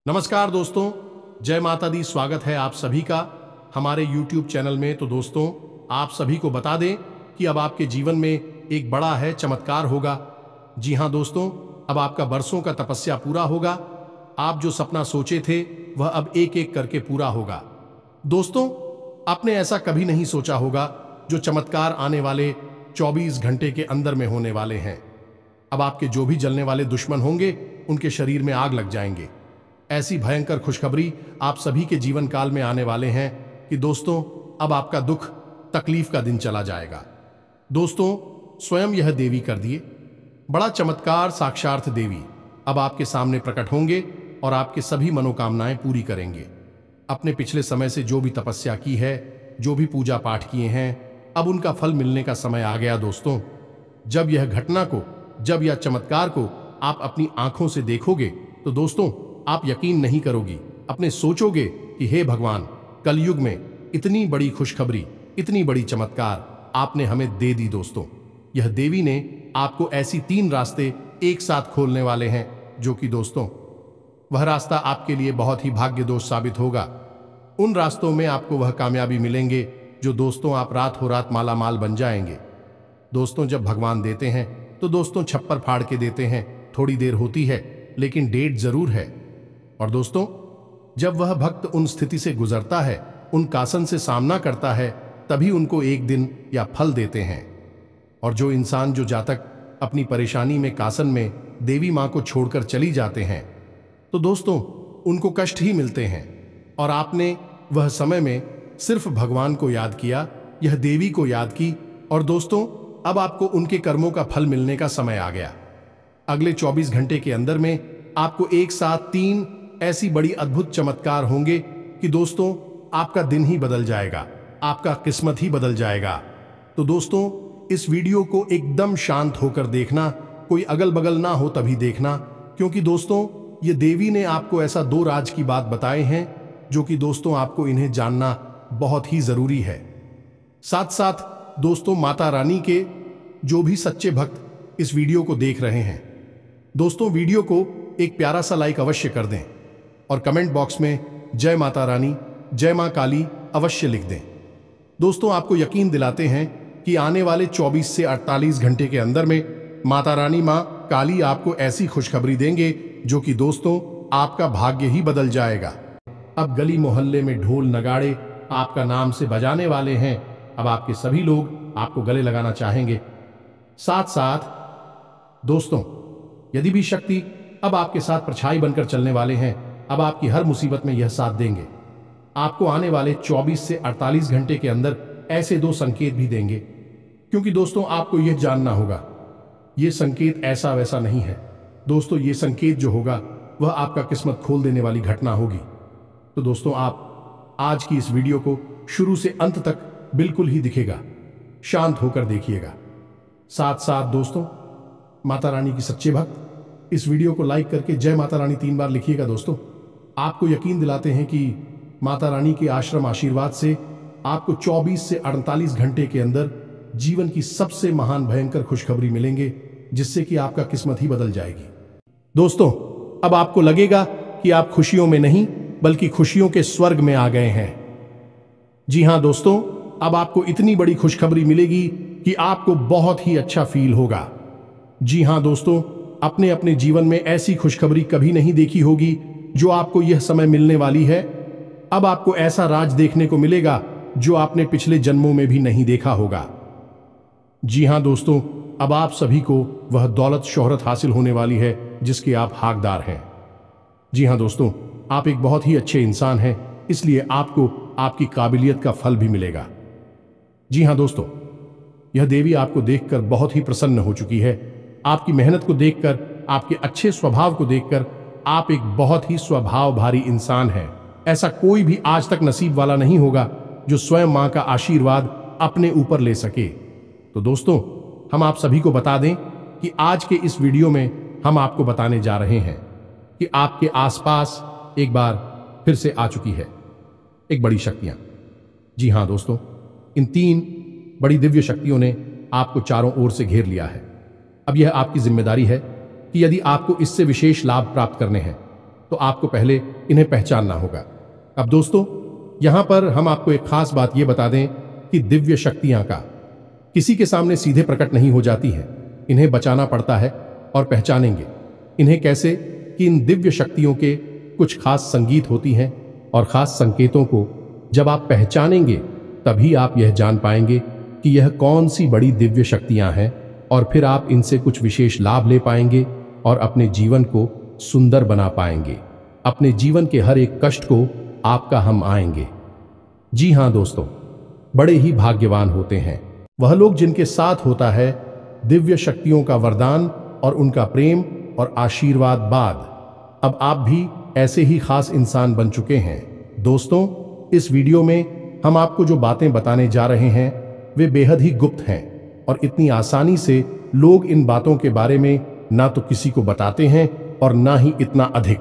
नमस्कार दोस्तों, जय माता दी। स्वागत है आप सभी का हमारे YouTube चैनल में। तो दोस्तों, आप सभी को बता दें कि अब आपके जीवन में एक बड़ा है चमत्कार होगा। जी हाँ दोस्तों, अब आपका बरसों का तपस्या पूरा होगा। आप जो सपना सोचे थे वह अब एक एक करके पूरा होगा। दोस्तों, आपने ऐसा कभी नहीं सोचा होगा जो चमत्कार आने वाले 24 घंटे के अंदर में होने वाले हैं। अब आपके जो भी जलने वाले दुश्मन होंगे उनके शरीर में आग लग जाएंगे। ऐसी भयंकर खुशखबरी आप सभी के जीवन काल में आने वाले हैं कि दोस्तों, अब आपका दुख तकलीफ का दिन चला जाएगा। दोस्तों, स्वयं यह देवी कर दिए बड़ा चमत्कार, साक्षात देवी अब आपके सामने प्रकट होंगे और आपके सभी मनोकामनाएं पूरी करेंगे। अपने पिछले समय से जो भी तपस्या की है, जो भी पूजा पाठ किए हैं, अब उनका फल मिलने का समय आ गया। दोस्तों, जब यह घटना को, जब यह चमत्कार को आप अपनी आंखों से देखोगे तो दोस्तों, आप यकीन नहीं करोगी, अपने सोचोगे कि हे भगवान, कलयुग में इतनी बड़ी खुशखबरी, इतनी बड़ी चमत्कार आपने हमें दे दी। दोस्तों, यह देवी ने आपको ऐसी 3 रास्ते एक साथ खोलने वाले हैं जो कि दोस्तों, वह रास्ता आपके लिए बहुत ही भाग्य दोष साबित होगा। उन रास्तों में आपको वह कामयाबी मिलेंगे जो दोस्तों, आप रात हो रात माला माल बन जाएंगे। दोस्तों, जब भगवान देते हैं तो दोस्तों छप्पर फाड़ के देते हैं। थोड़ी देर होती है लेकिन डेट जरूर है। और दोस्तों, जब वह भक्त उन स्थिति से गुजरता है, उन कासन से सामना करता है, तभी उनको एक दिन या फल देते हैं। और जो इंसान जो जातक अपनी परेशानी में, कासन में देवी मां को छोड़कर चली जाते हैं तो दोस्तों, उनको कष्ट ही मिलते हैं। और आपने वह समय में सिर्फ भगवान को याद किया, यह देवी को याद की, और दोस्तों, अब आपको उनके कर्मों का फल मिलने का समय आ गया। अगले 24 घंटे के अंदर में आपको एक साथ 3 ऐसी बड़ी अद्भुत चमत्कार होंगे कि दोस्तों, आपका दिन ही बदल जाएगा, आपका किस्मत ही बदल जाएगा। तो दोस्तों, इस वीडियो को एकदम शांत होकर देखना, कोई अगल बगल ना हो तभी देखना, क्योंकि दोस्तों, ये देवी ने आपको ऐसा 2 राज की बात बताए हैं जो कि दोस्तों, आपको इन्हें जानना बहुत ही जरूरी है। साथ साथ दोस्तों, माता रानी के जो भी सच्चे भक्त इस वीडियो को देख रहे हैं, दोस्तों, वीडियो को एक प्यारा सा लाइक अवश्य कर दें और कमेंट बॉक्स में जय माता रानी, जय मां काली अवश्य लिख दें। दोस्तों, आपको यकीन दिलाते हैं कि आने वाले 24 से 48 घंटे के अंदर में माता रानी, मां काली आपको ऐसी खुशखबरी देंगे जो कि दोस्तों, आपका भाग्य ही बदल जाएगा। अब गली मोहल्ले में ढोल नगाड़े आपका नाम से बजाने वाले हैं। अब आपके सभी लोग आपको गले लगाना चाहेंगे। साथ साथ दोस्तों, यदि भी शक्ति अब आपके साथ परछाई बनकर चलने वाले हैं, अब आपकी हर मुसीबत में यह साथ देंगे। आपको आने वाले 24 से 48 घंटे के अंदर ऐसे 2 संकेत भी देंगे, क्योंकि दोस्तों, आपको यह जानना होगा, यह संकेत ऐसा वैसा नहीं है। दोस्तों, यह संकेत जो होगा वह आपका किस्मत खोल देने वाली घटना होगी। तो दोस्तों, आप आज की इस वीडियो को शुरू से अंत तक बिल्कुल ही दिखेगा, शांत होकर देखिएगा। साथ साथ दोस्तों, माता रानी की सच्चे भक्त इस वीडियो को लाइक करके जय माता रानी 3 बार लिखिएगा। दोस्तों, आपको यकीन दिलाते हैं कि माता रानी के आश्रम आशीर्वाद से आपको 24 से 48 घंटे के अंदर जीवन की सबसे महान भयंकर खुशखबरी मिलेंगे, जिससे कि आपका किस्मत ही बदल जाएगी। दोस्तों, अब आपको लगेगा कि आप खुशियों में नहीं बल्कि खुशियों के स्वर्ग में आ गए हैं। जी हां दोस्तों, अब आपको इतनी बड़ी खुशखबरी मिलेगी कि आपको बहुत ही अच्छा फील होगा। जी हां दोस्तों, अपने अपने जीवन में ऐसी खुशखबरी कभी नहीं देखी होगी जो आपको यह समय मिलने वाली है। अब आपको ऐसा राज देखने को मिलेगा जो आपने पिछले जन्मों में भी नहीं देखा होगा। जी हां दोस्तों, अब आप सभी को वह दौलत शोहरत हासिल होने वाली है जिसके आप हकदार हैं। जी हां दोस्तों, आप एक बहुत ही अच्छे इंसान हैं, इसलिए आपको आपकी काबिलियत का फल भी मिलेगा। जी हां दोस्तों, यह देवी आपको देखकर बहुत ही प्रसन्न हो चुकी है। आपकी मेहनत को देखकर, आपके अच्छे स्वभाव को देखकर, आप एक बहुत ही स्वभाव भारी इंसान हैं। ऐसा कोई भी आज तक नसीब वाला नहीं होगा जो स्वयं मां का आशीर्वाद अपने ऊपर ले सके। तो दोस्तों, हम आप सभी को बता दें कि आज के इस वीडियो में हम आपको बताने जा रहे हैं कि आपके आसपास एक बार फिर से आ चुकी है एक बड़ी शक्तियां। जी हां दोस्तों, इन 3 बड़ी दिव्य शक्तियों ने आपको चारों ओर से घेर लिया है। अब यह आपकी जिम्मेदारी है कि यदि आपको इससे विशेष लाभ प्राप्त करने हैं तो आपको पहले इन्हें पहचानना होगा। अब दोस्तों, यहां पर हम आपको एक खास बात यह बता दें कि दिव्य शक्तियां का किसी के सामने सीधे प्रकट नहीं हो जाती है। इन्हें बचाना पड़ता है। और पहचानेंगे इन्हें कैसे कि इन दिव्य शक्तियों के कुछ खास संगीत होती हैं और खास संकेतों को जब आप पहचानेंगे तभी आप यह जान पाएंगे कि यह कौन सी बड़ी दिव्य शक्तियां हैं, और फिर आप इनसे कुछ विशेष लाभ ले पाएंगे और अपने जीवन को सुंदर बना पाएंगे। अपने जीवन के हर एक कष्ट को आपका हम आएंगे। जी हां दोस्तों, बड़े ही भाग्यवान होते हैं वह लोग जिनके साथ होता है दिव्य शक्तियों का वरदान और उनका प्रेम और आशीर्वाद बाद। अब आप भी ऐसे ही खास इंसान बन चुके हैं। दोस्तों, इस वीडियो में हम आपको जो बातें बताने जा रहे हैं वे बेहद ही गुप्त हैं और इतनी आसानी से लोग इन बातों के बारे में ना तो किसी को बताते हैं और ना ही इतना अधिक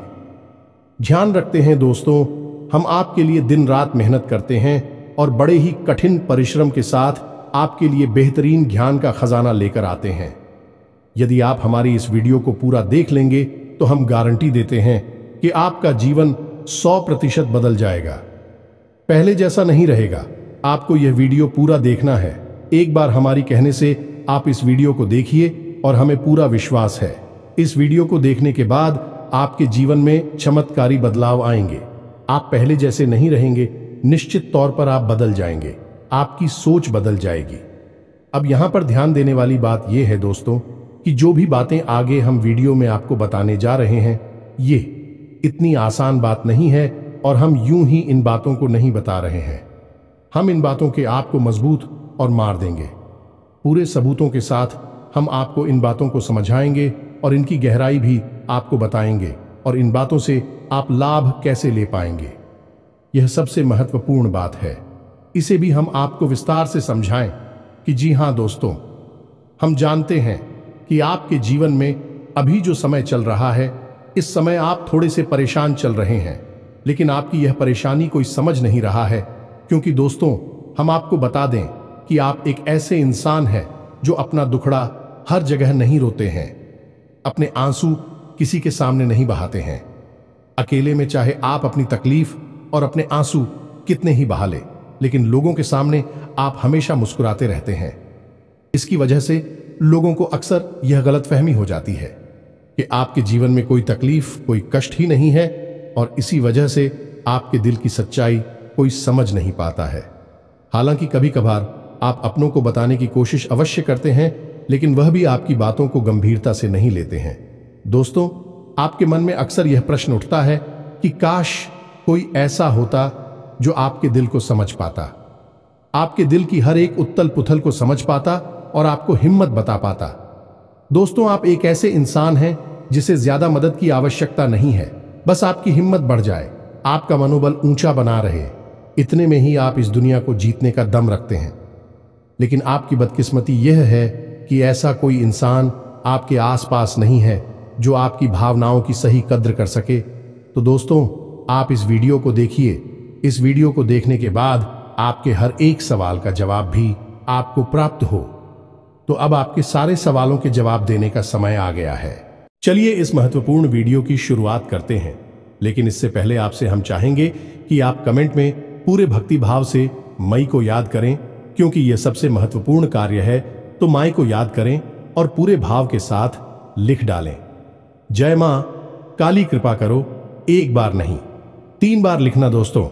ध्यान रखते हैं। दोस्तों, हम आपके लिए दिन रात मेहनत करते हैं और बड़े ही कठिन परिश्रम के साथ आपके लिए बेहतरीन ज्ञान का खजाना लेकर आते हैं। यदि आप हमारी इस वीडियो को पूरा देख लेंगे तो हम गारंटी देते हैं कि आपका जीवन 100% बदल जाएगा, पहले जैसा नहीं रहेगा। आपको यह वीडियो पूरा देखना है। एक बार हमारी कहने से आप इस वीडियो को देखिए और हमें पूरा विश्वास है इस वीडियो को देखने के बाद आपके जीवन में चमत्कारी बदलाव आएंगे। आप पहले जैसे नहीं रहेंगे, निश्चित तौर पर आप बदल जाएंगे, आपकी सोच बदल जाएगी। अब यहां पर ध्यान देने वाली बात यह है दोस्तों कि जो भी बातें आगे हम वीडियो में आपको बताने जा रहे हैं ये इतनी आसान बात नहीं है और हम यूं ही इन बातों को नहीं बता रहे हैं। हम इन बातों के आपको मजबूत और मार देंगे। पूरे सबूतों के साथ हम आपको इन बातों को समझाएंगे और इनकी गहराई भी आपको बताएंगे और इन बातों से आप लाभ कैसे ले पाएंगे। यह सबसे महत्वपूर्ण बात है। इसे भी हम आपको विस्तार से समझाएं कि जी हां दोस्तों, हम जानते हैं कि आपके जीवन में अभी जो समय चल रहा है इस समय आप थोड़े से परेशान चल रहे हैं, लेकिन आपकी यह परेशानी कोई समझ नहीं रहा है। क्योंकि दोस्तों, हम आपको बता दें कि आप एक ऐसे इंसान हैं जो अपना दुखड़ा हर जगह नहीं रोते हैं, अपने आंसू किसी के सामने नहीं बहाते हैं। अकेले में चाहे आप अपनी तकलीफ और अपने आंसू कितने ही बहा लें, लेकिन लोगों के सामने आप हमेशा मुस्कुराते रहते हैं। इसकी वजह से लोगों को अक्सर यह गलतफहमी हो जाती है कि आपके जीवन में कोई तकलीफ, कोई कष्ट ही नहीं है और इसी वजह से आपके दिल की सच्चाई कोई समझ नहीं पाता है। हालांकि कभी कभार आप अपनों को बताने की कोशिश अवश्य करते हैं, लेकिन वह भी आपकी बातों को गंभीरता से नहीं लेते हैं। दोस्तों, आपके मन में अक्सर यह प्रश्न उठता है कि काश कोई ऐसा होता जो आपके दिल को समझ पाता, आपके दिल की हर एक उथल पुथल को समझ पाता और आपको हिम्मत बता पाता। दोस्तों, आप एक ऐसे इंसान हैं जिसे ज्यादा मदद की आवश्यकता नहीं है, बस आपकी हिम्मत बढ़ जाए, आपका मनोबल ऊंचा बना रहे, इतने में ही आप इस दुनिया को जीतने का दम रखते हैं। लेकिन आपकी बदकिस्मती यह है कि ऐसा कोई इंसान आपके आसपास नहीं है जो आपकी भावनाओं की सही कद्र कर सके। तो दोस्तों, आप इस वीडियो को देखिए। इस वीडियो को देखने के बाद आपके हर एक सवाल का जवाब भी आपको प्राप्त हो। तो अब आपके सारे सवालों के जवाब देने का समय आ गया है। चलिए इस महत्वपूर्ण वीडियो की शुरुआत करते हैं, लेकिन इससे पहले आपसे हम चाहेंगे कि आप कमेंट में पूरे भक्ति भाव से मई को याद करें, क्योंकि यह सबसे महत्वपूर्ण कार्य है। तो माई को याद करें और पूरे भाव के साथ लिख डालें, जय मां काली कृपा करो। एक बार नहीं, 3 बार लिखना। दोस्तों,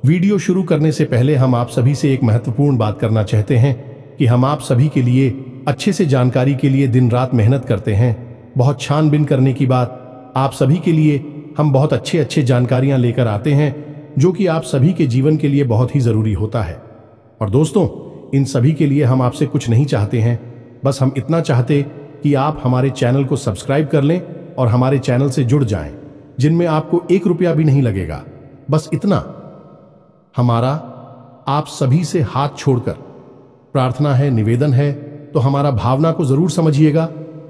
वीडियो शुरू करने से पहले हम आप सभी से एक महत्वपूर्ण बात करना चाहते हैं कि हम आप सभी के लिए अच्छे से जानकारी के लिए दिन रात मेहनत करते हैं। बहुत छानबीन करने की बात, आप सभी के लिए हम बहुत अच्छे जानकारियां लेकर आते हैं जो कि आप सभी के जीवन के लिए बहुत ही जरूरी होता है। और दोस्तों, इन सभी के लिए हम आपसे कुछ नहीं चाहते हैं, बस हम इतना चाहते कि आप हमारे चैनल को सब्सक्राइब कर लें और हमारे चैनल से जुड़ जाएं, जिनमें आपको 1 रुपया भी नहीं लगेगा। बस इतना हमारा आप सभी से हाथ छोड़कर प्रार्थना है, निवेदन है। तो हमारा भावना को जरूर समझिएगा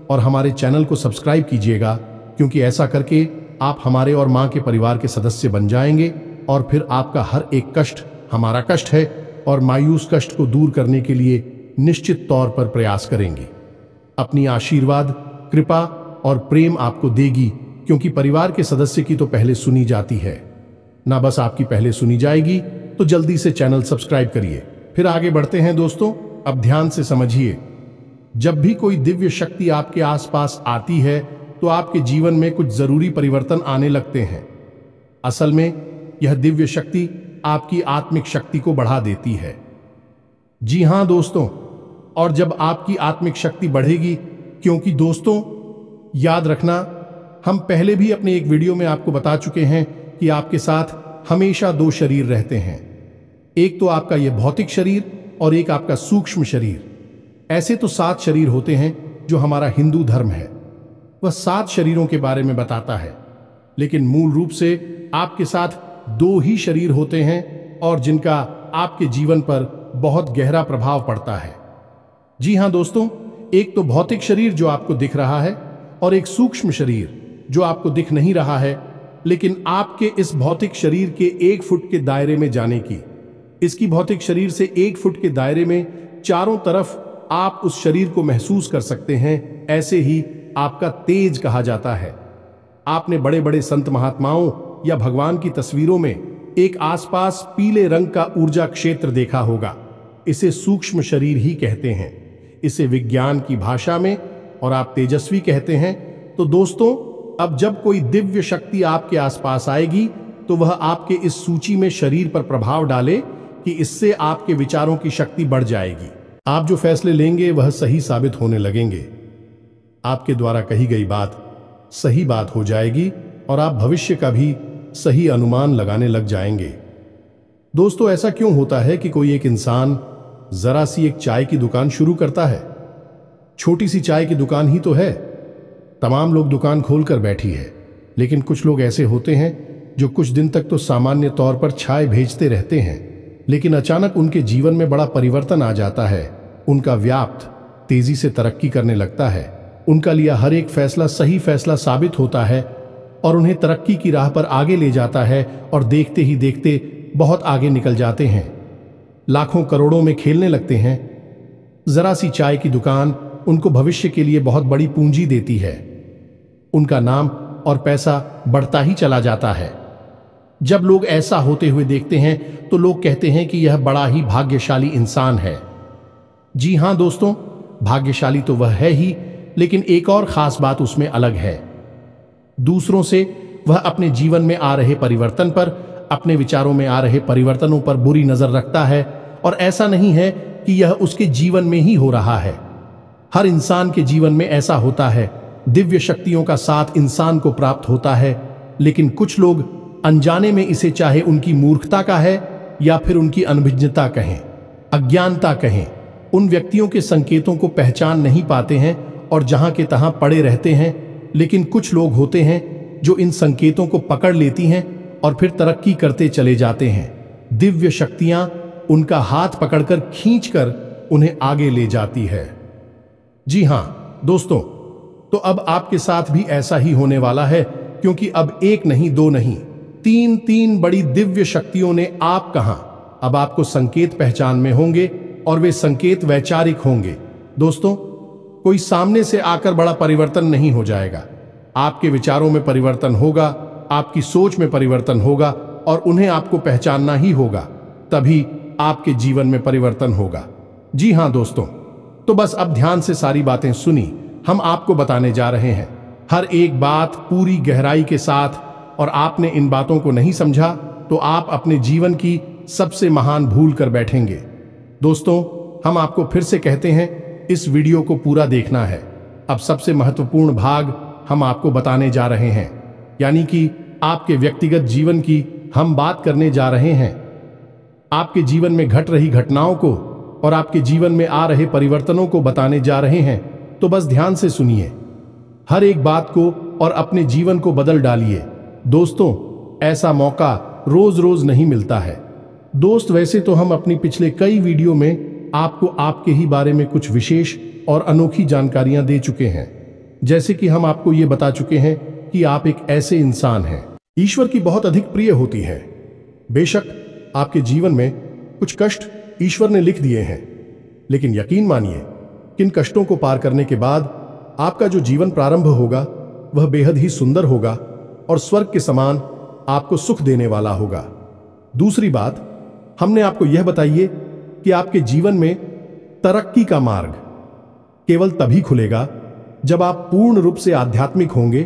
और हमारे चैनल को सब्सक्राइब कीजिएगा, क्योंकि ऐसा करके आप हमारे और मां के परिवार के सदस्य बन जाएंगे और फिर आपका हर एक कष्ट हमारा कष्ट है और मायूस कष्ट को दूर करने के लिए निश्चित तौर पर प्रयास करेंगे। अपनी आशीर्वाद, कृपा और प्रेम आपको देगी, क्योंकि परिवार के सदस्य की तो पहले सुनी जाती है ना, बस आपकी पहले सुनी जाएगी। तो जल्दी से चैनल सब्सक्राइब करिए। फिर आगे बढ़ते हैं दोस्तों। अब ध्यान से समझिए, जब भी कोई दिव्य शक्ति आपके आसपास आती है तो आपके जीवन में कुछ जरूरी परिवर्तन आने लगते हैं। असल में यह दिव्य शक्ति आपकी आत्मिक शक्ति को बढ़ा देती है। जी हां दोस्तों, और जब आपकी आत्मिक शक्ति बढ़ेगी, क्योंकि दोस्तों याद रखना, हम पहले भी अपने एक वीडियो में आपको बता चुके हैं कि आपके साथ हमेशा दो शरीर रहते हैं। एक तो आपका यह भौतिक शरीर और एक आपका सूक्ष्म शरीर। ऐसे तो 7 शरीर होते हैं जो हमारा हिंदू धर्म है, वह 7 शरीरों के बारे में बताता है। लेकिन मूल रूप से आपके साथ 2 ही शरीर होते हैं और जिनका आपके जीवन पर बहुत गहरा प्रभाव पड़ता है। जी हां दोस्तों, एक तो भौतिक शरीर जो आपको दिख रहा है और एक सूक्ष्म शरीर जो आपको दिख नहीं रहा है, लेकिन आपके इस भौतिक शरीर के 1 फुट के दायरे में जाने की, इसकी भौतिक शरीर से 1 फुट के दायरे में चारों तरफ आप उस शरीर को महसूस कर सकते हैं। ऐसे ही आपका तेज कहा जाता है। आपने बड़े बड़े संत महात्माओं या भगवान की तस्वीरों में एक आसपास पीले रंग का ऊर्जा क्षेत्र देखा होगा। इसे सूक्ष्म शरीर ही कहते हैं, इसे विज्ञान की भाषा में, और आप तेजस्वी कहते हैं। तो दोस्तों, अब जब कोई दिव्य शक्ति आपके आसपास आएगी तो वह आपके इस सूची में शरीर पर प्रभाव डाले कि इससे आपके विचारों की शक्ति बढ़ जाएगी। आप जो फैसले लेंगे वह सही साबित होने लगेंगे। आपके द्वारा कही गई बात सही बात हो जाएगी और आप भविष्य का भी सही अनुमान लगाने लग जाएंगे। दोस्तों, ऐसा क्यों होता है कि कोई एक इंसान जरा सी एक चाय की दुकान शुरू करता है? छोटी सी चाय की दुकान ही तो है, तमाम लोग दुकान खोलकर बैठी है, लेकिन कुछ लोग ऐसे होते हैं जो कुछ दिन तक तो सामान्य तौर पर चाय भेजते रहते हैं, लेकिन अचानक उनके जीवन में बड़ा परिवर्तन आ जाता है। उनका व्यापार तेजी से तरक्की करने लगता है, उनका लिया हर एक फैसला सही फैसला साबित होता है और उन्हें तरक्की की राह पर आगे ले जाता है, और देखते ही देखते बहुत आगे निकल जाते हैं, लाखों करोड़ों में खेलने लगते हैं। जरा सी चाय की दुकान उनको भविष्य के लिए बहुत बड़ी पूंजी देती है। उनका नाम और पैसा बढ़ता ही चला जाता है। जब लोग ऐसा होते हुए देखते हैं तो लोग कहते हैं कि यह बड़ा ही भाग्यशाली इंसान है। जी हां दोस्तों, भाग्यशाली तो वह है ही, लेकिन एक और खास बात उसमें अलग है। दूसरों से वह अपने जीवन में आ रहे परिवर्तन पर, अपने विचारों में आ रहे परिवर्तनों पर बुरी नजर रखता है, और ऐसा नहीं है कि यह उसके जीवन में ही हो रहा है। हर इंसान के जीवन में ऐसा होता है। दिव्य शक्तियों का साथ इंसान को प्राप्त होता है, लेकिन कुछ लोग अनजाने में इसे, चाहे उनकी मूर्खता का है या फिर उनकी अनभिज्ञता कहें, अज्ञानता कहें, उन व्यक्तियों के संकेतों को पहचान नहीं पाते हैं और जहां के तहां पड़े रहते हैं। लेकिन कुछ लोग होते हैं जो इन संकेतों को पकड़ लेती हैं और फिर तरक्की करते चले जाते हैं। दिव्य शक्तियां उनका हाथ पकड़कर खींचकर उन्हें आगे ले जाती है। जी हां दोस्तों, तो अब आपके साथ भी ऐसा ही होने वाला है, क्योंकि अब 1 नहीं 2 नहीं 3 बड़ी दिव्य शक्तियों ने आप कहां, अब आपको संकेत पहचान में होंगे, और वे संकेत वैचारिक होंगे। दोस्तों, कोई सामने से आकर बड़ा परिवर्तन नहीं हो जाएगा। आपके विचारों में परिवर्तन होगा, आपकी सोच में परिवर्तन होगा, और उन्हें आपको पहचानना ही होगा, तभी आपके जीवन में परिवर्तन होगा। जी हां दोस्तों, तो बस अब ध्यान से सारी बातें सुनी, हम आपको बताने जा रहे हैं हर एक बात पूरी गहराई के साथ, और आपने इन बातों को नहीं समझा तो आप अपने जीवन की सबसे महान भूल कर बैठेंगे। दोस्तों, हम आपको फिर से कहते हैं, इस वीडियो को पूरा देखना है। अब सबसे महत्वपूर्ण भाग हम आपको बताने जा रहे हैं, यानी कि आपके व्यक्तिगत जीवन की हम बात करने जा रहे हैं। आपके जीवन में घट रही घटनाओं को और आपके जीवन में आ रहे परिवर्तनों को बताने जा रहे हैं। तो बस ध्यान से सुनिए हर एक बात को और अपने जीवन को बदल डालिए। दोस्तों, ऐसा मौका रोज रोज नहीं मिलता है। दोस्त, वैसे तो हम अपनी पिछले कई वीडियो में आपको आपके ही बारे में कुछ विशेष और अनोखी जानकारियां दे चुके हैं, जैसे कि हम आपको ये बता चुके हैं कि आप एक ऐसे इंसान हैं ईश्वर की बहुत अधिक प्रिय होती है। बेशक आपके जीवन में कुछ कष्ट ईश्वर ने लिख दिए हैं, लेकिन यकीन मानिए किन कष्टों को पार करने के बाद आपका जो जीवन प्रारंभ होगा वह बेहद ही सुंदर होगा और स्वर्ग के समान आपको सुख देने वाला होगा। दूसरी बात, हमने आपको यह बताइए कि आपके जीवन में तरक्की का मार्ग केवल तभी खुलेगा जब आप पूर्ण रूप से आध्यात्मिक होंगे,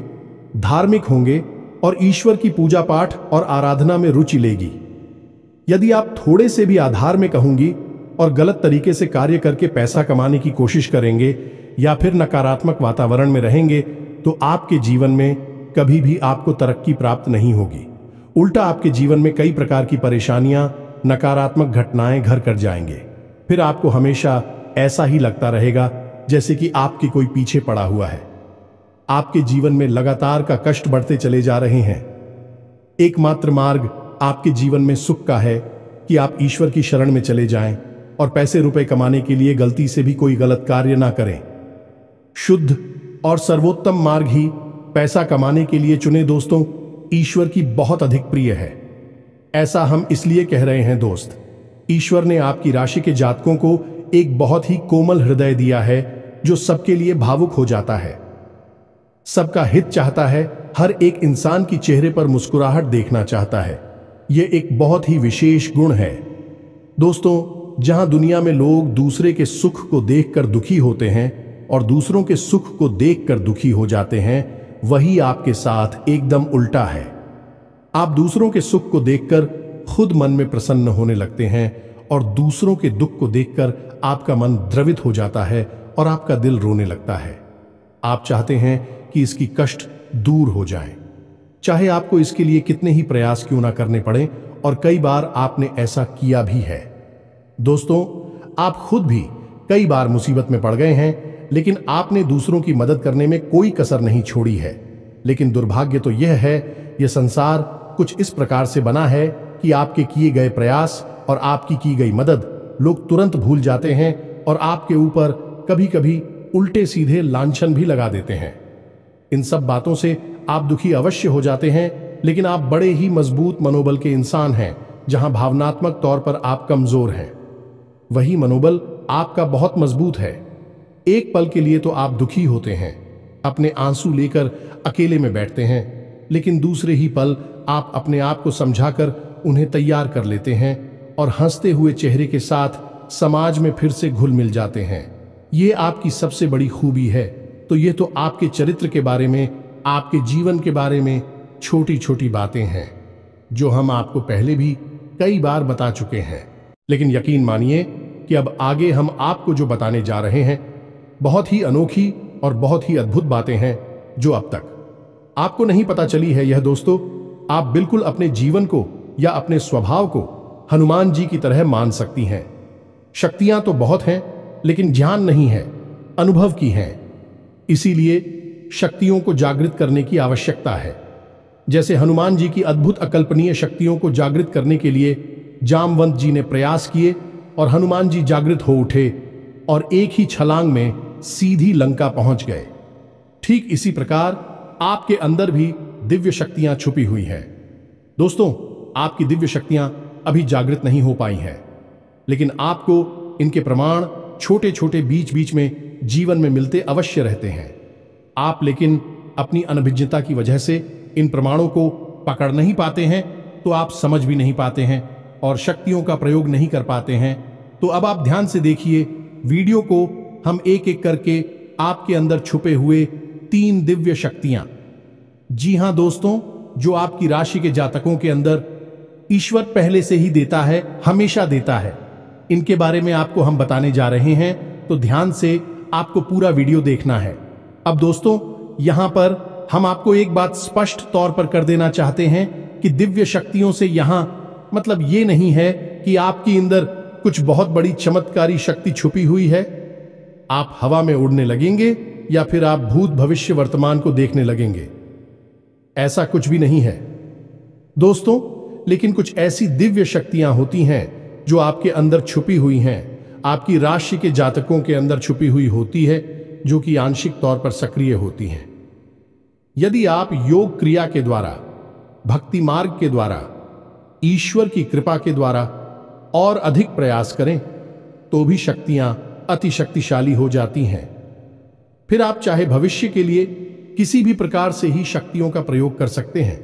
धार्मिक होंगे और ईश्वर की पूजा पाठ और आराधना में रुचि लेगी। यदि आप थोड़े से भी अधार्मिक होंगी और गलत तरीके से कार्य करके पैसा कमाने की कोशिश करेंगे या फिर नकारात्मक वातावरण में रहेंगे तो आपके जीवन में कभी भी आपको तरक्की प्राप्त नहीं होगी। उल्टा आपके जीवन में कई प्रकार की परेशानियां, नकारात्मक घटनाएं घर कर जाएंगे। फिर आपको हमेशा ऐसा ही लगता रहेगा जैसे कि आपके कोई पीछे पड़ा हुआ है। आपके जीवन में लगातार का कष्ट बढ़ते चले जा रहे हैं। एकमात्र मार्ग आपके जीवन में सुख का है कि आप ईश्वर की शरण में चले जाएं और पैसे रुपए कमाने के लिए गलती से भी कोई गलत कार्य ना करें। शुद्ध और सर्वोत्तम मार्ग ही पैसा कमाने के लिए चुने दोस्तों, ईश्वर की बहुत अधिक प्रिय है। ऐसा हम इसलिए कह रहे हैं दोस्त, ईश्वर ने आपकी राशि के जातकों को एक बहुत ही कोमल हृदय दिया है जो सबके लिए भावुक हो जाता है, सबका हित चाहता है, हर एक इंसान की चेहरे पर मुस्कुराहट देखना चाहता है। यह एक बहुत ही विशेष गुण है दोस्तों। जहां दुनिया में लोग दूसरे के सुख को देखकर दुखी होते हैं और दूसरों के सुख को देखकर दुखी हो जाते हैं, वही आपके साथ एकदम उल्टा है। आप दूसरों के सुख को देखकर खुद मन में प्रसन्न होने लगते हैं और दूसरों के दुख को देखकर आपका मन द्रवित हो जाता है और आपका दिल रोने लगता है। आप चाहते हैं कि इसकी कष्ट दूर हो जाए, चाहे आपको इसके लिए कितने ही प्रयास क्यों ना करने पड़े, और कई बार आपने ऐसा किया भी है। दोस्तों, आप खुद भी कई बार मुसीबत में पड़ गए हैं, लेकिन आपने दूसरों की मदद करने में कोई कसर नहीं छोड़ी है। लेकिन दुर्भाग्य तो यह है, यह संसार कुछ इस प्रकार से बना है कि आपके किए गए प्रयास और आपकी की गई मदद लोग तुरंत भूल जाते हैं और आपके ऊपर कभी कभी उल्टे सीधे लांछन भी लगा देते हैं। इन सब बातों से आप दुखी अवश्य हो जाते हैं, लेकिन आप बड़े ही मजबूत मनोबल के इंसान हैं। जहां भावनात्मक तौर पर आप कमजोर हैं, वही मनोबल आपका बहुत मजबूत है। एक पल के लिए तो आप दुखी होते हैं, अपने आंसू लेकर अकेले में बैठते हैं, लेकिन दूसरे ही पल आप अपने आप को समझाकर उन्हें तैयार कर लेते हैं और हंसते हुए चेहरे के साथ समाज में फिर से घुल मिल जाते हैं। ये आपकी सबसे बड़ी खूबी है। तो ये तो आपके चरित्र के बारे में, आपके जीवन के बारे में छोटी छोटी बातें हैं जो हम आपको पहले भी कई बार बता चुके हैं। लेकिन यकीन मानिए कि अब आगे हम आपको जो बताने जा रहे हैं बहुत ही अनोखी और बहुत ही अद्भुत बातें हैं जो अब तक आपको नहीं पता चली है। यह दोस्तों, आप बिल्कुल अपने जीवन को या अपने स्वभाव को हनुमान जी की तरह मान सकती हैं। शक्तियां तो बहुत हैं, लेकिन ज्ञान नहीं है, अनुभव की हैं। इसीलिए शक्तियों को जागृत करने की आवश्यकता है। जैसे हनुमान जी की अद्भुत अकल्पनीय शक्तियों को जागृत करने के लिए जामवंत जी ने प्रयास किए और हनुमान जी जागृत हो उठे और एक ही छलांग में सीधी लंका पहुंच गए। ठीक इसी प्रकार आपके अंदर भी दिव्य शक्तियां छुपी हुई हैं। दोस्तों, आपकी दिव्य शक्तियां अभी जागृत नहीं हो पाई हैं, लेकिन आपको इनके प्रमाण छोटे छोटे बीच बीच में जीवन में मिलते अवश्य रहते हैं। आप लेकिन अपनी अनभिज्ञता की वजह से इन प्रमाणों को पकड़ नहीं पाते हैं, तो आप समझ भी नहीं पाते हैं और शक्तियों का प्रयोग नहीं कर पाते हैं। तो अब आप ध्यान से देखिए वीडियो को, हम एक एक करके आपके अंदर छुपे हुए 3 दिव्य शक्तियां, जी हां दोस्तों, जो आपकी राशि के जातकों के अंदर ईश्वर पहले से ही देता है, हमेशा देता है, इनके बारे में आपको हम बताने जा रहे हैं। तो ध्यान से आपको पूरा वीडियो देखना है। अब दोस्तों, यहां पर हम आपको एक बात स्पष्ट तौर पर कर देना चाहते हैं कि दिव्य शक्तियों से यहां मतलब ये नहीं है कि आपके अंदर कुछ बहुत बड़ी चमत्कारी शक्ति छुपी हुई है, आप हवा में उड़ने लगेंगे या फिर आप भूत भविष्य वर्तमान को देखने लगेंगे। ऐसा कुछ भी नहीं है दोस्तों। लेकिन कुछ ऐसी दिव्य शक्तियां होती हैं जो आपके अंदर छुपी हुई हैं, आपकी राशि के जातकों के अंदर छुपी हुई होती है, जो कि आंशिक तौर पर सक्रिय होती हैं। यदि आप योग क्रिया के द्वारा, भक्ति मार्ग के द्वारा, ईश्वर की कृपा के द्वारा और अधिक प्रयास करें तो भी शक्तियां अति शक्तिशाली हो जाती हैं। फिर आप चाहे भविष्य के लिए किसी भी प्रकार से ही शक्तियों का प्रयोग कर सकते हैं,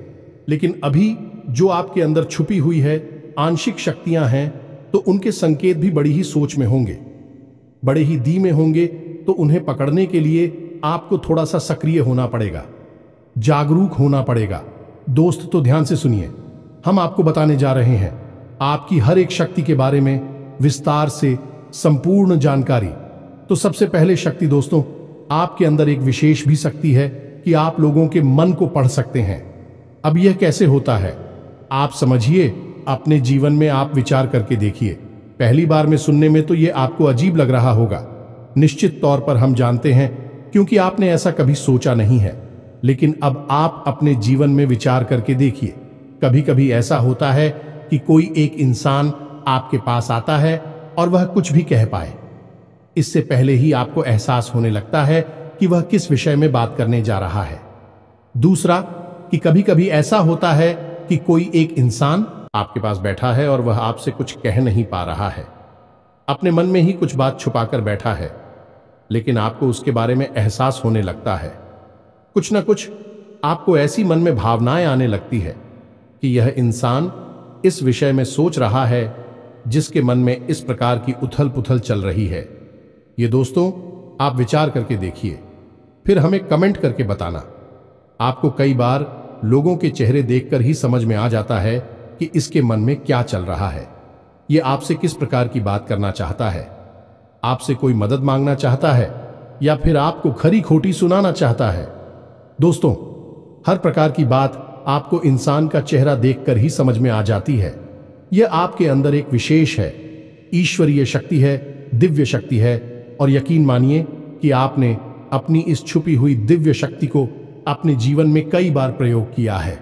लेकिन अभी जो आपके अंदर छुपी हुई है आंशिक शक्तियां हैं, तो उनके संकेत भी बड़ी ही सोच में होंगे, बड़े ही धीमे होंगे। तो उन्हें पकड़ने के लिए आपको थोड़ा सा सक्रिय होना पड़ेगा, जागरूक होना पड़ेगा। दोस्त, तो ध्यान से सुनिए, हम आपको बताने जा रहे हैं आपकी हर एक शक्ति के बारे में विस्तार से संपूर्ण जानकारी। तो सबसे पहले शक्ति दोस्तों, आपके अंदर एक विशेष भी शक्ति है कि आप लोगों के मन को पढ़ सकते हैं। अब यह कैसे होता है आप समझिए, अपने जीवन में आप विचार करके देखिए। पहली बार में सुनने में तो यह आपको अजीब लग रहा होगा, निश्चित तौर पर हम जानते हैं, क्योंकि आपने ऐसा कभी सोचा नहीं है। लेकिन अब आप अपने जीवन में विचार करके देखिए। कभी कभी ऐसा होता है कि कोई एक इंसान आपके पास आता है और वह कुछ भी कह पाए, इससे पहले ही आपको एहसास होने लगता है कि वह किस विषय में बात करने जा रहा है। दूसरा, कि कभी कभी ऐसा होता है कि कोई एक इंसान आपके पास बैठा है और वह आपसे कुछ कह नहीं पा रहा है, अपने मन में ही कुछ बात छुपाकर बैठा है, लेकिन आपको उसके बारे में एहसास होने लगता है। कुछ ना कुछ आपको ऐसी मन में भावनाएं आने लगती है कि यह इंसान इस विषय में सोच रहा है जिसके मन में इस प्रकार की उथल पुथल चल रही है। ये दोस्तों, आप विचार करके देखिए, फिर हमें कमेंट करके बताना। आपको कई बार लोगों के चेहरे देखकर ही समझ में आ जाता है कि इसके मन में क्या चल रहा है, ये आपसे किस प्रकार की बात करना चाहता है, आपसे कोई मदद मांगना चाहता है या फिर आपको खरी खोटी सुनाना चाहता है। दोस्तों, हर प्रकार की बात आपको इंसान का चेहरा देखकर ही समझ में आ जाती है। यह आपके अंदर एक विशेष है, ईश्वरीय शक्ति है, दिव्य शक्ति है। और यकीन मानिए कि आपने अपनी इस छुपी हुई दिव्य शक्ति को अपने जीवन में कई बार प्रयोग किया है।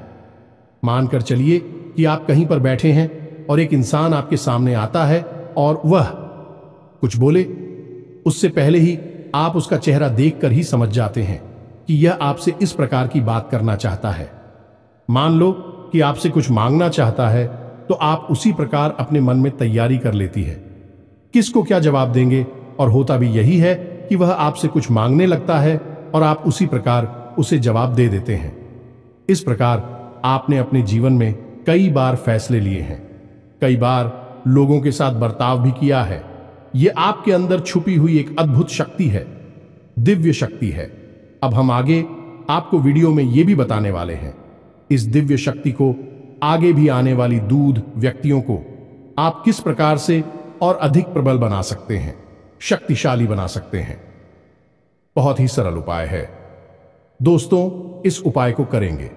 मानकर चलिए कि आप कहीं पर बैठे हैं और एक इंसान आपके सामने आता है और वह कुछ बोले, उससे पहले ही आप उसका चेहरा देखकर ही समझ जाते हैं कि यह आपसे इस प्रकार की बात करना चाहता है। मान लो कि आपसे कुछ मांगना चाहता है, तो आप उसी प्रकार अपने मन में तैयारी कर लेती है किसको क्या जवाब देंगे, और होता भी यही है कि वह आपसे कुछ मांगने लगता है और आप उसी प्रकार उसे जवाब दे देते हैं। इस प्रकार आपने अपने जीवन में कई बार फैसले लिए हैं, कई बार लोगों के साथ बर्ताव भी किया है। यह आपके अंदर छुपी हुई एक अद्भुत शक्ति है, दिव्य शक्ति है। अब हम आगे आपको वीडियो में यह भी बताने वाले हैं, इस दिव्य शक्ति को आगे भी आने वाली दूध व्यक्तियों को आप किस प्रकार से और अधिक प्रबल बना सकते हैं, शक्तिशाली बना सकते हैं। बहुत ही सरल उपाय है दोस्तों, इस उपाय को करेंगे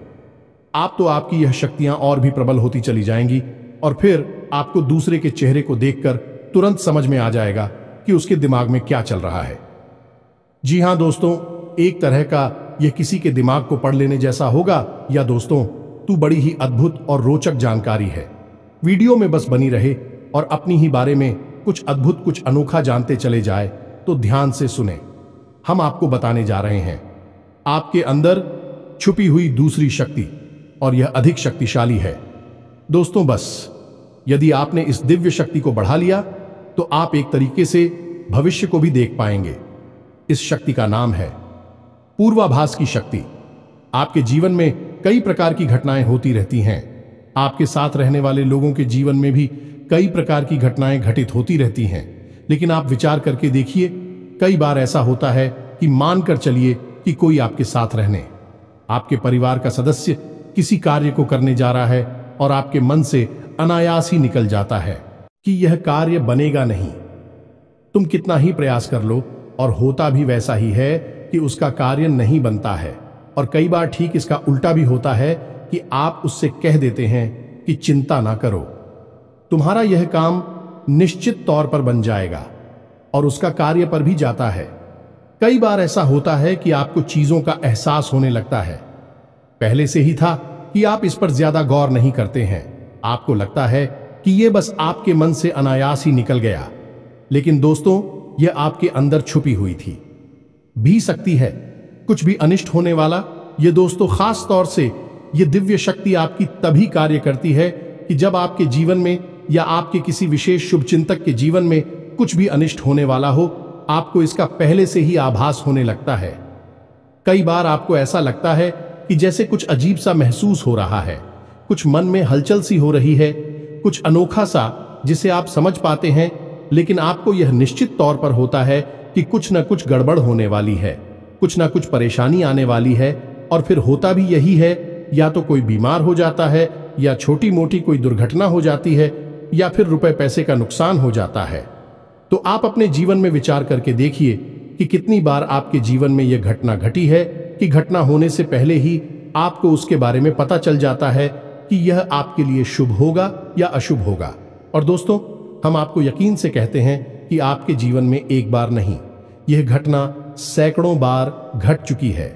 आप तो आपकी यह शक्तियां और भी प्रबल होती चली जाएंगी, और फिर आपको दूसरे के चेहरे को देखकर तुरंत समझ में आ जाएगा कि उसके दिमाग में क्या चल रहा है। जी हां दोस्तों, एक तरह का यह किसी के दिमाग को पढ़ लेने जैसा होगा। या दोस्तों, तू बड़ी ही अद्भुत और रोचक जानकारी है। वीडियो में बस बनी रहे और अपनी ही बारे में कुछ अद्भुत, कुछ अनोखा जानते चले जाए। तो ध्यान से सुने, हम आपको बताने जा रहे हैं आपके अंदर छुपी हुई दूसरी शक्ति, और यह अधिक शक्तिशाली है। दोस्तों, बस यदि आपने इस दिव्य शक्ति को बढ़ा लिया तो आप एक तरीके से भविष्य को भी देख पाएंगे। इस शक्ति का नाम है पूर्वाभास की शक्ति। आपके जीवन में कई प्रकार की घटनाएं होती रहती हैं, आपके साथ रहने वाले लोगों के जीवन में भी कई प्रकार की घटनाएं घटित होती रहती हैं। लेकिन आप विचार करके देखिए, कई बार ऐसा होता है कि मानकर चलिए कि कोई आपके साथ रहने, आपके परिवार का सदस्य किसी कार्य को करने जा रहा है और आपके मन से अनायास ही निकल जाता है कि यह कार्य बनेगा नहीं। तुम कितना ही प्रयास कर लो और होता भी वैसा ही है कि उसका कार्य नहीं बनता है। और कई बार ठीक इसका उल्टा भी होता है कि आप उससे कह देते हैं कि चिंता ना करो, तुम्हारा यह काम निश्चित तौर पर बन जाएगा, और उसका कार्य पर भी जाता है। कई बार ऐसा होता है कि आपको चीजों का एहसास होने लगता है, पहले से ही था कि आप इस पर ज्यादा गौर नहीं करते हैं। आपको लगता है कि यह बस आपके मन से अनायास ही निकल गया, लेकिन दोस्तों, यह आपके अंदर छुपी हुई थी भी सकती है कुछ भी अनिष्ट होने वाला। ये दोस्तों, खास तौर से ये दिव्य शक्ति आपकी तभी कार्य करती है कि जब आपके जीवन में या आपके किसी विशेष शुभचिंतक के जीवन में कुछ भी अनिष्ट होने वाला हो, आपको इसका पहले से ही आभास होने लगता है। कई बार आपको ऐसा लगता है कि जैसे कुछ अजीब सा महसूस हो रहा है, कुछ मन में हलचल सी हो रही है, कुछ अनोखा सा जिसे आप समझ पाते हैं, लेकिन आपको यह निश्चित तौर पर होता है कि कुछ न कुछ गड़बड़ होने वाली है, कुछ न कुछ परेशानी आने वाली है। और फिर होता भी यही है, या तो कोई बीमार हो जाता है, या छोटी मोटी कोई दुर्घटना हो जाती है, या फिर रुपए पैसे का नुकसान हो जाता है। तो आप अपने जीवन में विचार करके देखिए कि कितनी बार आपके जीवन में यह घटना घटी है कि घटना होने से पहले ही आपको उसके बारे में पता चल जाता है कि यह आपके लिए शुभ होगा या अशुभ होगा। और दोस्तों, हम आपको यकीन से कहते हैं कि आपके जीवन में एक बार नहीं, यह घटना सैकड़ों बार घट चुकी है।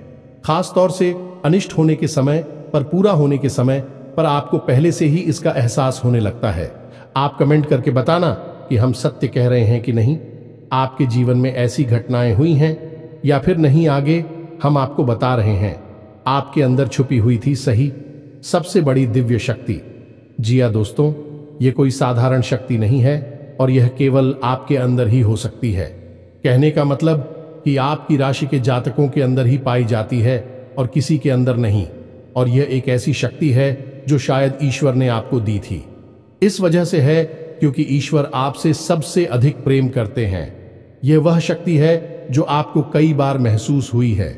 खास तौर से अनिष्ट होने के समय पर, पूरा होने के समय पर आपको पहले से ही इसका एहसास होने लगता है। आप कमेंट करके बताना कि हम सत्य कह रहे हैं कि नहीं। आपके जीवन में ऐसी घटनाएं हुई हैं या फिर नहीं, आगे हम आपको बता रहे हैं। आपके अंदर छुपी हुई थी सही सबसे बड़ी दिव्य शक्ति। जी हाँ दोस्तों, ये कोई साधारण शक्ति नहीं है और यह केवल आपके अंदर ही हो सकती है। कहने का मतलब कि आपकी राशि के जातकों के अंदर ही पाई जाती है और किसी के अंदर नहीं। और यह एक ऐसी शक्ति है जो शायद ईश्वर ने आपको दी थी। इस वजह से है क्योंकि ईश्वर आपसे सबसे अधिक प्रेम करते हैं। यह वह शक्ति है जो आपको कई बार महसूस हुई है,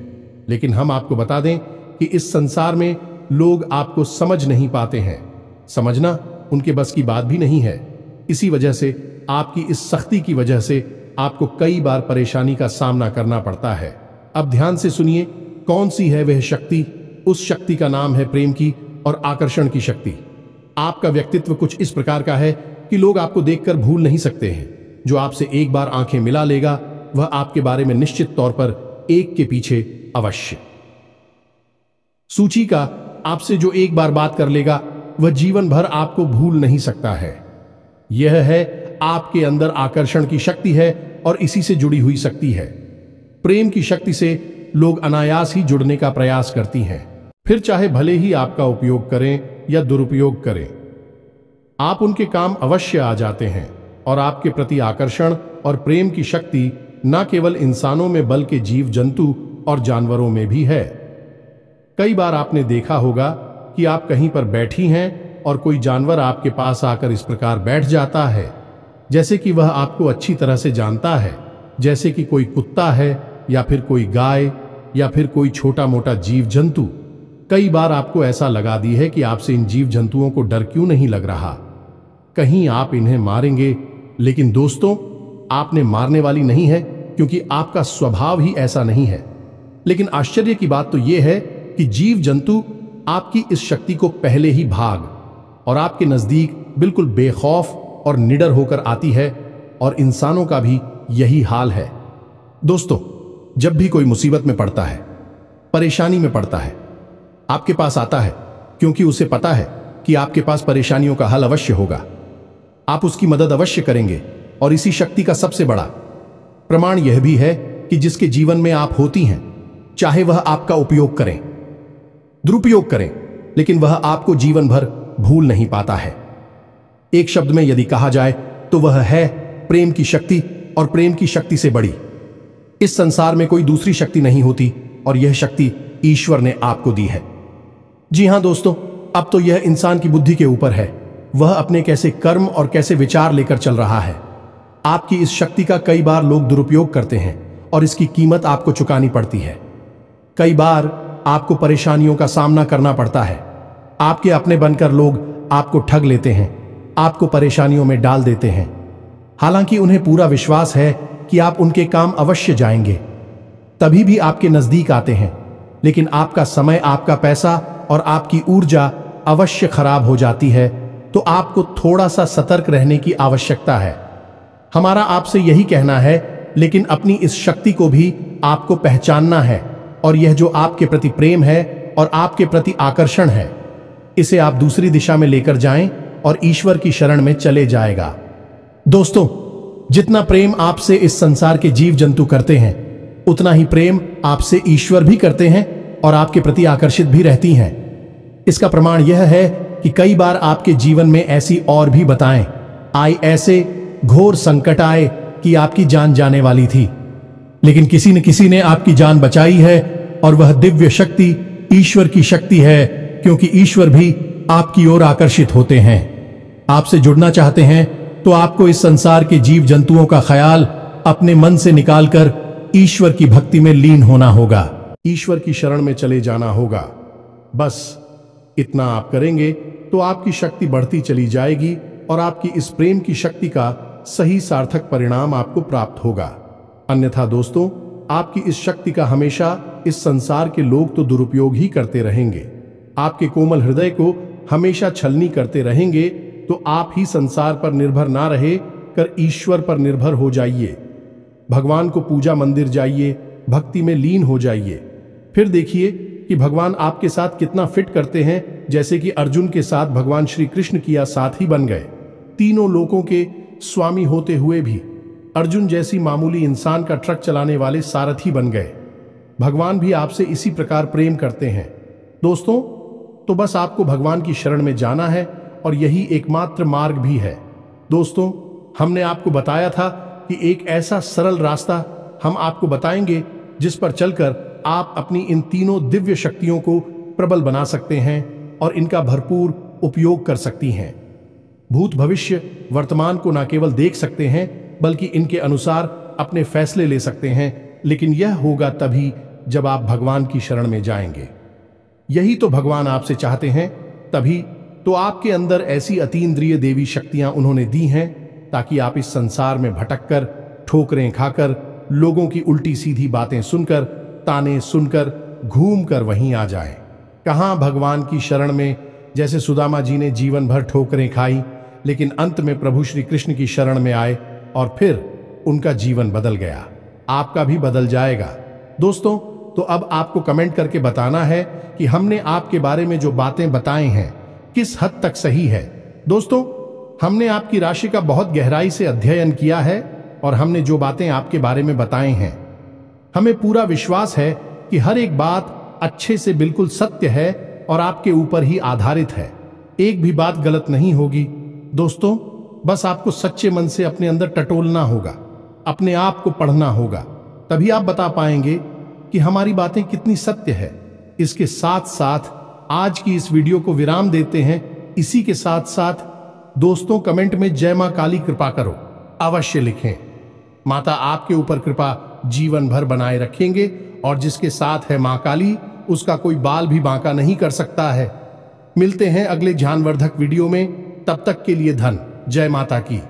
लेकिन हम आपको बता दें कि इस संसार में लोग आपको समझ नहीं पाते हैं। समझना उनके बस की बात भी नहीं है। इसी वजह से आपकी इस सख्ती की वजह से आपको कई बार परेशानी का सामना करना पड़ता है। अब ध्यान से सुनिए, कौन सी है वह शक्ति। उस शक्ति का नाम है प्रेम की और आकर्षण की शक्ति। आपका व्यक्तित्व कुछ इस प्रकार का है कि लोग आपको देखकर भूल नहीं सकते हैं। जो आपसे एक बार आंखें मिला लेगा, वह आपके बारे में निश्चित तौर पर एक के पीछे अवश्य सूची का आपसे जो एक बार बात कर लेगा, वह जीवन भर आपको भूल नहीं सकता है। यह है आपके अंदर आकर्षण की शक्ति है और इसी से जुड़ी हुई शक्ति है। प्रेम की शक्ति से लोग अनायास ही जुड़ने का प्रयास करती हैं, फिर चाहे भले ही आपका उपयोग करें या दुरुपयोग करें, आप उनके काम अवश्य आ जाते हैं। और आपके प्रति आकर्षण और प्रेम की शक्ति न केवल इंसानों में बल्कि जीव जंतु और जानवरों में भी है। कई बार आपने देखा होगा कि आप कहीं पर बैठी हैं और कोई जानवर आपके पास आकर इस प्रकार बैठ जाता है जैसे कि वह आपको अच्छी तरह से जानता है, जैसे कि कोई कुत्ता है या फिर कोई गाय या फिर कोई छोटा मोटा जीव जंतु। कई बार आपको ऐसा लगा दी है कि आपसे इन जीव जंतुओं को डर क्यों नहीं लग रहा, कहीं आप इन्हें मारेंगे। लेकिन दोस्तों, आपने मारने वाली नहीं है क्योंकि आपका स्वभाव ही ऐसा नहीं है। लेकिन आश्चर्य की बात तो यह है कि जीव जंतु आपकी इस शक्ति को पहले ही भाग और आपके नजदीक बिल्कुल बेखौफ और निडर होकर आती है। और इंसानों का भी यही हाल है। दोस्तों, जब भी कोई मुसीबत में पड़ता है, परेशानी में पड़ता है, आपके पास आता है क्योंकि उसे पता है कि आपके पास परेशानियों का हल अवश्य होगा। आप उसकी मदद अवश्य करेंगे। और इसी शक्ति का सबसे बड़ा प्रमाण यह भी है कि जिसके जीवन में आप होती हैं, चाहे वह आपका उपयोग करें, दुरुपयोग करें, लेकिन वह आपको जीवन भर भूल नहीं पाता है। एक शब्द में यदि कहा जाए तो वह है प्रेम की शक्ति। और प्रेम की शक्ति से बड़ी इस संसार में कोई दूसरी शक्ति नहीं होती, और यह शक्ति ईश्वर ने आपको दी है। जी हां दोस्तों, अब तो यह इंसान की बुद्धि के ऊपर है, वह अपने कैसे कर्म और कैसे विचार लेकर चल रहा है। आपकी इस शक्ति का कई बार लोग दुरुपयोग करते हैं और इसकी कीमत आपको चुकानी पड़ती है। कई बार आपको परेशानियों का सामना करना पड़ता है। आपके अपने बनकर लोग आपको ठग लेते हैं, आपको परेशानियों में डाल देते हैं, हालांकि उन्हें पूरा विश्वास है कि आप उनके काम अवश्य जाएंगे, तभी भी आपके नजदीक आते हैं। लेकिन आपका समय, आपका पैसा और आपकी ऊर्जा अवश्य खराब हो जाती है। तो आपको थोड़ा सा सतर्क रहने की आवश्यकता है। हमारा आपसे यही कहना है, लेकिन अपनी इस शक्ति को भी आपको पहचानना है। और यह जो आपके प्रति प्रेम है और आपके प्रति आकर्षण है, इसे आप दूसरी दिशा में लेकर जाएं और ईश्वर की शरण में चले जाएगा। दोस्तों, जितना प्रेम आपसे इस संसार के जीव जंतु करते हैं, उतना ही प्रेम आपसे ईश्वर भी करते हैं और आपके प्रति आकर्षित भी रहती हैं। इसका प्रमाण यह है कि कई बार आपके जीवन में ऐसी और भी बताएं आई, ऐसे घोर संकट आए कि आपकी जान जाने वाली थी, लेकिन किसी न किसी ने आपकी जान बचाई है और वह दिव्य शक्ति ईश्वर की शक्ति है, क्योंकि ईश्वर भी आपकी ओर आकर्षित होते हैं। आपसे जुड़ना चाहते हैं तो आपको इस संसार के जीव जंतुओं का ख्याल अपने मन से निकालकर ईश्वर की भक्ति में लीन होना होगा, ईश्वर की शरण में चले जाना होगा। बस इतना आप करेंगे तो आपकी शक्ति बढ़ती चली जाएगी और आपकी इस प्रेम की शक्ति का सही सार्थक परिणाम आपको प्राप्त होगा। अन्यथा दोस्तों, आपकी इस शक्ति का हमेशा इस संसार के लोग तो दुरुपयोग ही करते रहेंगे। आपके कोमल हृदय को हमेशा छलनी करते रहेंगे, तो आप ही संसार पर निर्भर ना रहे कर ईश्वर पर निर्भर हो जाइए। भगवान को पूजा मंदिर जाइए, भक्ति में लीन हो जाइए। फिर देखिए कि भगवान आपके साथ कितना फिट करते हैं, जैसे कि अर्जुन के साथ भगवान श्री कृष्ण किया साथी बन गए। तीनों लोकों के स्वामी होते हुए भी अर्जुन जैसी मामूली इंसान का ट्रक चलाने वाले सारथी बन गए। भगवान भी आपसे इसी प्रकार प्रेम करते हैं। दोस्तों, तो बस आपको भगवान की शरण में जाना है और यही एकमात्र मार्ग भी है। दोस्तों, हमने आपको बताया था कि एक ऐसा सरल रास्ता हम आपको बताएंगे जिस पर चलकर आप अपनी इन तीनों दिव्य शक्तियों को प्रबल बना सकते हैं और इनका भरपूर उपयोग कर सकती हैं। भूत भविष्य वर्तमान को न केवल देख सकते हैं बल्कि इनके अनुसार अपने फैसले ले सकते हैं, लेकिन यह होगा तभी जब आप भगवान की शरण में जाएंगे। यही तो भगवान आपसे चाहते हैं, तभी तो आपके अंदर ऐसी अतीन्द्रिय देवी शक्तियां उन्होंने दी हैं ताकि आप इस संसार में भटककर, ठोकरें खाकर, लोगों की उल्टी सीधी बातें सुनकर, ताने सुनकर, घूमकर वहीं आ जाएं। कहां भगवान की शरण में, जैसे सुदामा जी ने जीवन भर ठोकरें खाई, लेकिन अंत में प्रभु श्री कृष्ण की शरण में आए और फिर उनका जीवन बदल गया। आपका भी बदल जाएगा। दोस्तों, तो अब आपको कमेंट करके बताना है कि हमने आपके बारे में जो बातें बताई हैं किस हद तक सही है। दोस्तों, हमने आपकी राशि का बहुत गहराई से अध्ययन किया है और हमने जो बातें आपके बारे में बताई हैं, हमें पूरा विश्वास है कि हर एक बात अच्छे से बिल्कुल सत्य है और आपके ऊपर ही आधारित है। एक भी बात गलत नहीं होगी। दोस्तों, बस आपको सच्चे मन से अपने अंदर टटोलना होगा, अपने आप को पढ़ना होगा, तभी आप बता पाएंगे कि हमारी बातें कितनी सत्य है। इसके साथ साथ आज की इस वीडियो को विराम देते हैं। इसी के साथ साथ दोस्तों, कमेंट में जय मां काली कृपा करो अवश्य लिखें। माता आपके ऊपर कृपा जीवन भर बनाए रखेंगे और जिसके साथ है मां काली, उसका कोई बाल भी बांका नहीं कर सकता है। मिलते हैं अगले ज्ञानवर्धक वीडियो में, तब तक के लिए धन जय माता की।